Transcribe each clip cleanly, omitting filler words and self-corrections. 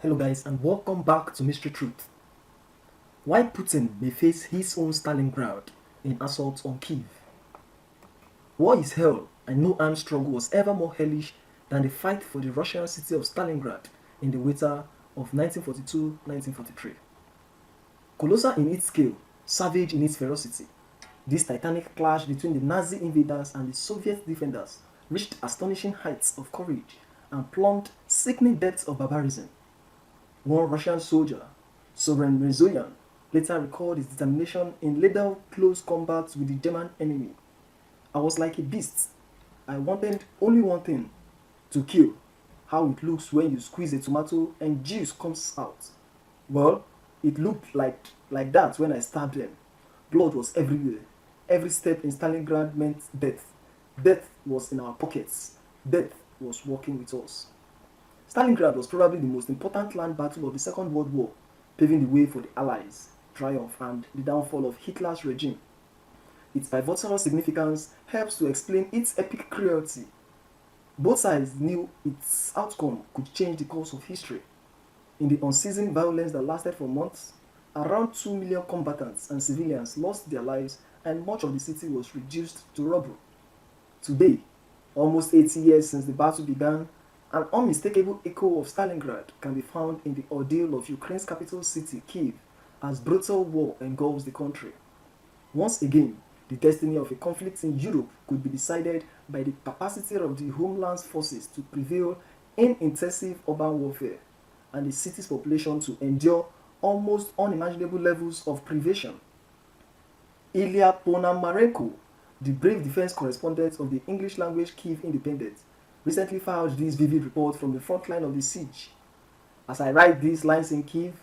Hello guys and welcome back to Mystery Truth. Why Putin may face his own Stalingrad in assault on Kyiv. War is hell and no armed struggle was ever more hellish than the fight for the Russian city of Stalingrad in the winter of 1942-1943. Colossal in its scale, savage in its ferocity, this titanic clash between the Nazi invaders and the Soviet defenders reached astonishing heights of courage and plumbed sickening depths of barbarism. One Russian soldier, Soren Mirzoyan, later recalled his determination in lethal close combat with the German enemy. I was like a beast. I wanted only one thing, to kill. How it looks when you squeeze a tomato and juice comes out. Well, it looked like that when I stabbed them. Blood was everywhere. Every step in Stalingrad meant death. Death was in our pockets. Death was walking with us. Stalingrad was probably the most important land battle of the Second World War, paving the way for the Allies' triumph and the downfall of Hitler's regime. Its pivotal significance helps to explain its epic cruelty. Both sides knew its outcome could change the course of history. In the unceasing violence that lasted for months, around 2 million combatants and civilians lost their lives and much of the city was reduced to rubble. Today, almost 80 years since the battle began, an unmistakable echo of Stalingrad can be found in the ordeal of Ukraine's capital city, Kyiv, as brutal war engulfs the country. Once again, the destiny of a conflict in Europe could be decided by the capacity of the homeland's forces to prevail in intensive urban warfare, and the city's population to endure almost unimaginable levels of privation. Ilya Ponomarenko, the brave defense correspondent of the English-language Kyiv Independent, recently filed this vivid report from the front line of the siege. As I write these lines in Kyiv,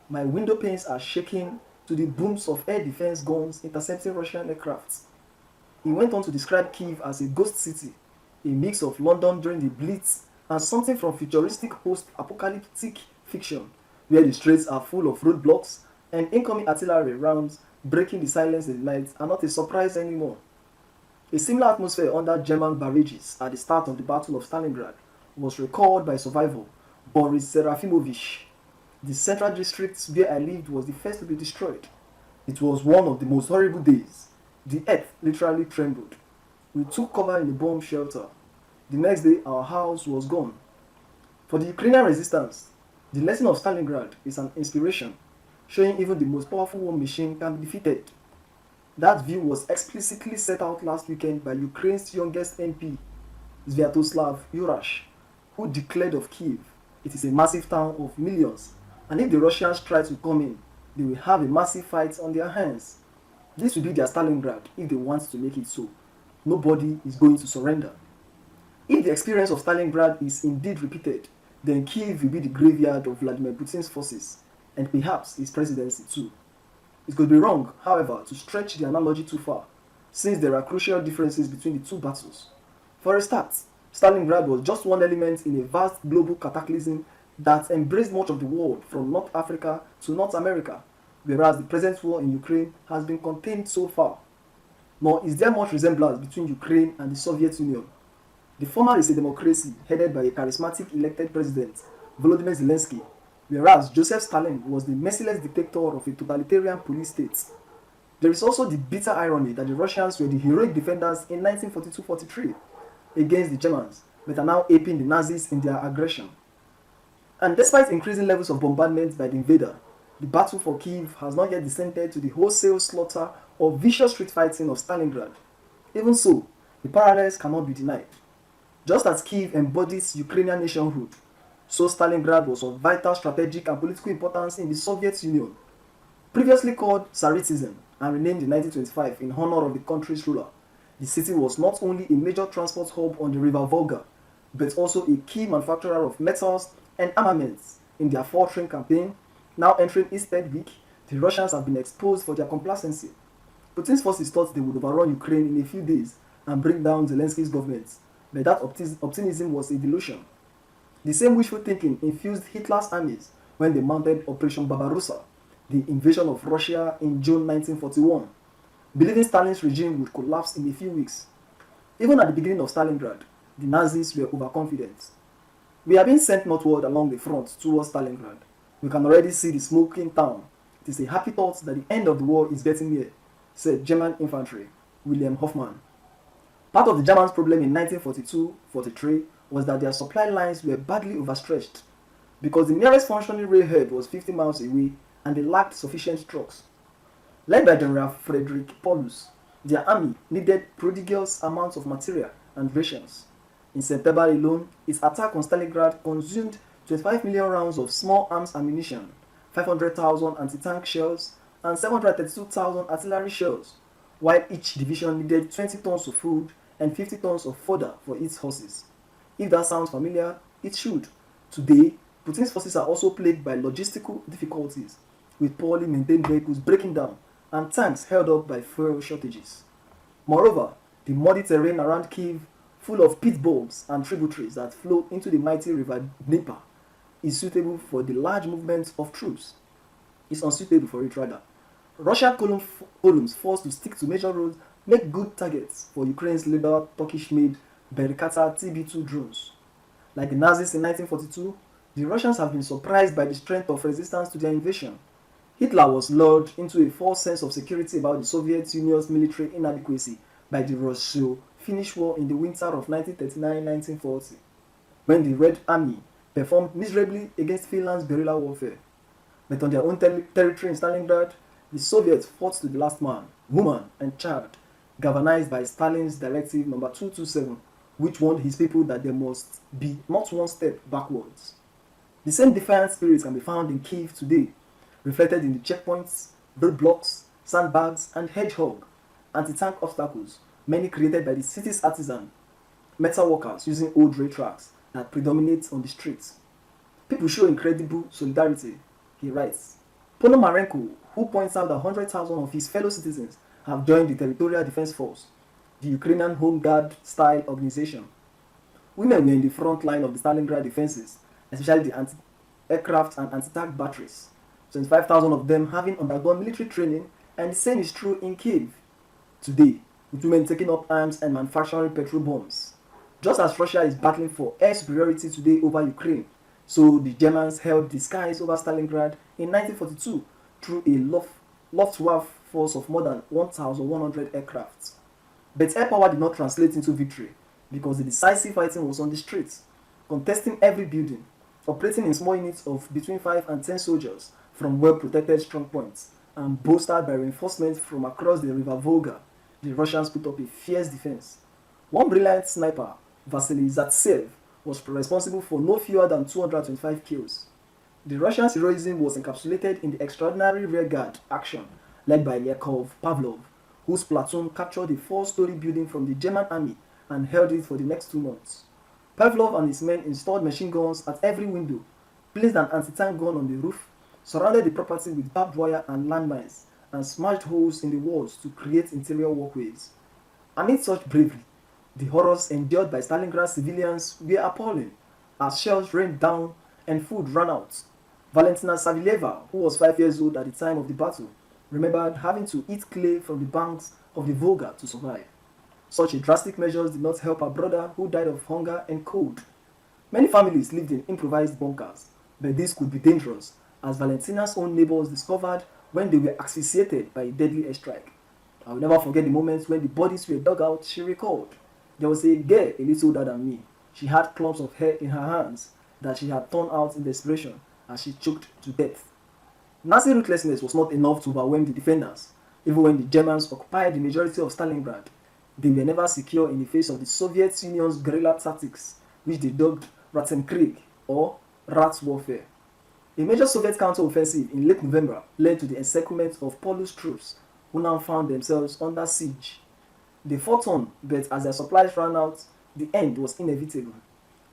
my window panes are shaking to the booms of air defense guns intercepting Russian aircraft. He went on to describe Kyiv as a ghost city, a mix of London during the Blitz and something from futuristic post-apocalyptic fiction, where the streets are full of roadblocks and incoming artillery rounds breaking the silence in the night are not a surprise anymore. A similar atmosphere under German barrages at the start of the Battle of Stalingrad was recalled by survivor Boris Serafimovich. The central district where I lived was the first to be destroyed. It was one of the most horrible days. The earth literally trembled. We took cover in a bomb shelter. The next day, our house was gone. For the Ukrainian resistance, the lesson of Stalingrad is an inspiration, showing even the most powerful war machine can be defeated. That view was explicitly set out last weekend by Ukraine's youngest MP, Sviatoslav Yurash, who declared of Kyiv, it is a massive town of millions, and if the Russians try to come in, they will have a massive fight on their hands. This will be their Stalingrad if they want to make it so. Nobody is going to surrender. If the experience of Stalingrad is indeed repeated, then Kyiv will be the graveyard of Vladimir Putin's forces, and perhaps his presidency too. It could be wrong, however, to stretch the analogy too far, since there are crucial differences between the two battles. For a start, Stalingrad was just one element in a vast global cataclysm that embraced much of the world from North Africa to North America, whereas the present war in Ukraine has been contained so far. Nor is there much resemblance between Ukraine and the Soviet Union. The former is a democracy headed by a charismatic elected president, Volodymyr Zelensky, whereas Joseph Stalin was the merciless dictator of a totalitarian police state. There is also the bitter irony that the Russians were the heroic defenders in 1942-43 against the Germans, but are now aping the Nazis in their aggression. And despite increasing levels of bombardment by the invader, the battle for Kyiv has not yet descended to the wholesale slaughter or vicious street fighting of Stalingrad. Even so, the parallels cannot be denied. Just as Kyiv embodies Ukrainian nationhood, so Stalingrad was of vital strategic and political importance in the Soviet Union. Previously called Tsaritsyn and renamed in 1925 in honor of the country's ruler, the city was not only a major transport hub on the river Volga, but also a key manufacturer of metals and armaments. In their fall-train campaign, now entering its third week, the Russians have been exposed for their complacency. Putin's forces thought they would overrun Ukraine in a few days and bring down Zelensky's government, but that optimism was a delusion. The same wishful thinking infused Hitler's armies when they mounted Operation Barbarossa, the invasion of Russia in June 1941, believing Stalin's regime would collapse in a few weeks. Even at the beginning of Stalingrad, the Nazis were overconfident. We are being sent northward along the front towards Stalingrad. We can already see the smoking town. It is a happy thought that the end of the war is getting near, said German infantry William Hoffmann. Part of the Germans' problem in 1942-43 was that their supply lines were badly overstretched because the nearest functioning railhead was 50 miles away and they lacked sufficient trucks. Led by General Frederick Paulus, their army needed prodigious amounts of material and rations. In September alone, its attack on Stalingrad consumed 25 million rounds of small arms ammunition, 500,000 anti-tank shells, and 732,000 artillery shells, while each division needed 20 tons of food and 50 tons of fodder for its horses. If that sounds familiar, it should. Today, Putin's forces are also plagued by logistical difficulties, with poorly maintained vehicles breaking down and tanks held up by fuel shortages. Moreover, the muddy terrain around Kyiv, full of pit bogs and tributaries that flow into the mighty river Dnieper, is suitable for the large movements of troops. It's unsuitable for it rather. Russian columns forced to stick to major roads make good targets for Ukraine's later Turkish-made Berikata TB2 drones. Like the Nazis in 1942, the Russians have been surprised by the strength of resistance to their invasion. Hitler was lured into a false sense of security about the Soviet Union's military inadequacy by the Russo-Finnish War in the winter of 1939-1940, when the Red Army performed miserably against Finland's guerrilla warfare. But on their own territory in Stalingrad, the Soviets fought to the last man, woman, and child, galvanized by Stalin's Directive No. 227, which warned his people that they must be not one step backwards. The same defiant spirit can be found in Kyiv today, reflected in the checkpoints, roadblocks, sandbags, and hedgehog, anti-tank obstacles, many created by the city's artisan metal workers using old rail tracks that predominate on the streets. People show incredible solidarity, he writes. Ponomarenko, who points out that 100,000 of his fellow citizens have joined the Territorial Defense Force, the Ukrainian Home Guard-style organization. Women were in the front line of the Stalingrad defenses, especially the anti-aircraft and anti-tank batteries, 25,000 of them having undergone military training, and the same is true in Kyiv. Today, with women taking up arms and manufacturing petrol bombs. Just as Russia is battling for air superiority today over Ukraine, so the Germans held the skies over Stalingrad in 1942 through a Luftwaffe force of more than 1,100 aircraft. But air power did not translate into victory because the decisive fighting was on the streets, contesting every building, operating in small units of between 5 and 10 soldiers from well-protected strong points, and bolstered by reinforcements from across the river Volga. The Russians put up a fierce defense. One brilliant sniper, Vasily Zaitsev, was responsible for no fewer than 225 kills. The Russians' heroism was encapsulated in the extraordinary rearguard action led by Yakov Pavlov, whose platoon captured a 4-story building from the German army and held it for the next 2 months. Pavlov and his men installed machine guns at every window, placed an anti-tank gun on the roof, surrounded the property with barbed wire and landmines, and smashed holes in the walls to create interior walkways. Amid such bravery, the horrors endured by Stalingrad civilians were appalling, as shells rained down and food ran out. Valentina Savileva, who was 5 years old at the time of the battle, remembered having to eat clay from the banks of the Volga to survive. Such drastic measures did not help her brother, who died of hunger and cold. Many families lived in improvised bunkers, but this could be dangerous, as Valentina's own neighbors discovered when they were asphyxiated by a deadly airstrike. I will never forget the moments when the bodies were dug out, she recalled. There was a girl a little older than me. She had clumps of hair in her hands that she had torn out in desperation as she choked to death. Nazi ruthlessness was not enough to overwhelm the defenders. Even when the Germans occupied the majority of Stalingrad, they were never secure in the face of the Soviet Union's guerrilla tactics, which they dubbed Rattenkrieg or rat warfare. A major Soviet counter-offensive in late November led to the encirclement of Polish troops, who now found themselves under siege. They fought on, but as their supplies ran out, the end was inevitable.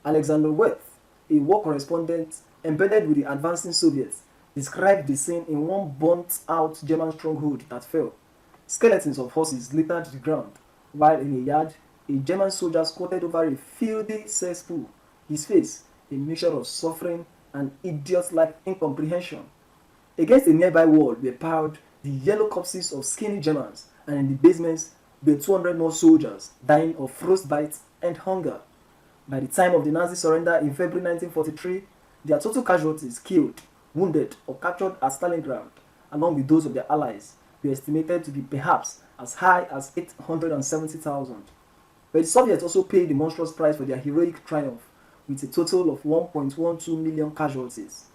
Alexander Werth, a war correspondent embedded with the advancing Soviets, described the scene in one burnt-out German stronghold that fell. Skeletons of horses littered the ground, while in a yard, a German soldier squatted over a filthy cesspool, his face a mixture of suffering and idiot-like incomprehension. Against a nearby wall were piled the yellow corpses of skinny Germans, and in the basements were 200 more soldiers dying of frostbite and hunger. By the time of the Nazi surrender in February 1943, their total casualties killed, wounded, or captured at Stalingrad, along with those of their allies, were estimated to be perhaps as high as 870,000. But the Soviets also paid the monstrous price for their heroic triumph, with a total of 1.12 million casualties.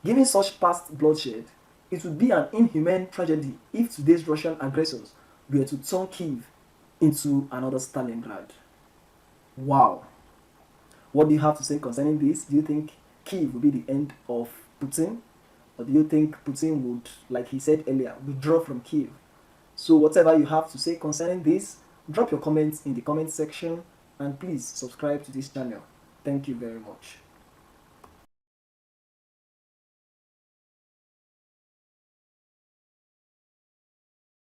Given such past bloodshed, it would be an inhumane tragedy if today's Russian aggressors were to turn Kyiv into another Stalingrad. Wow. What do you have to say concerning this? Do you think Kyiv will be the end of Putin? Or do you think Putin would, like he said earlier, withdraw from Kyiv? So whatever you have to say concerning this, drop your comments in the comment section and please subscribe to this channel. Thank you very much.